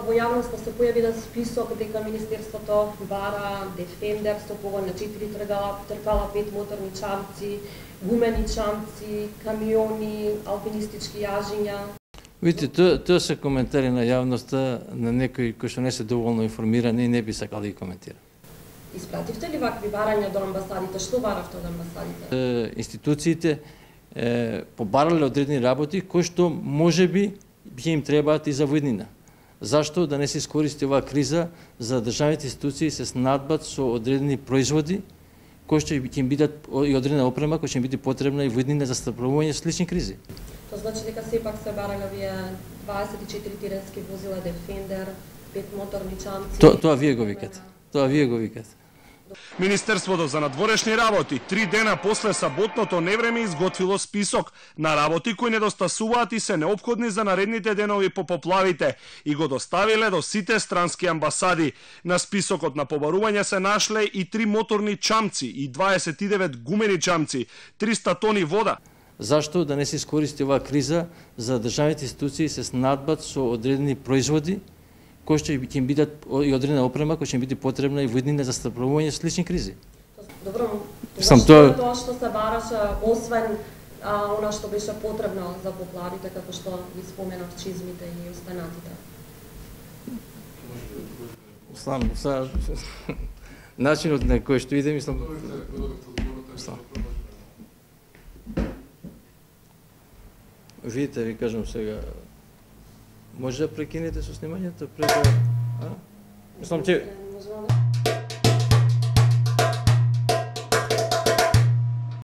во јавноста се појави да список дека Министерството бара Defender со погон на 4 тркала, 5 моторни чамци, гумени чамци, камиони, алпинистички јажиња. Видите, тоа се коментари на јавноста на некои кои што не се доволно информирани и не би сакали да ги коментира. Испративте ли вакви барања до амбасадите? Што баравте од амбасадите? Институциите побарале одредени работи кои што можеби ќе им требаат и за војнина. Зашто да не се искористи оваа криза за државните институции се снабдат со одредени производи кои што ќе им бидат и одредена опрема која ќе им биде потребна и војнина за справување со слични кризи. Тоа значи дека сепак се барале вие 24 теренски возила Defender, 5 моторни чамци. Тоа вие го викате. Тоа вие го викате. Министерството за надворешни работи 3 дена после саботното невреме изготвило список на работи кои недостасуваат и се неопходни за наредните денови по поплавите и го доставиле до сите странски амбасади. На списокот на побарување се нашле и 3 моторни чамци и 29 гумени чамци, 300 тони вода. Зашто да не се искористи оваа криза за државните институции се снабдат со одредени производи кои што ќе им бидат и одредена опрема која ќе им биде потребна и војнина за справување со слични кризи. Добро, тоа што се бараше освен она што беше потребно за поплавите, како што ви споменав, чизмите и останатите. Начинот на кој што иде, мислам. Видите, ви кажам сега, може да прекинете со снимањето пред да... Мислам, че...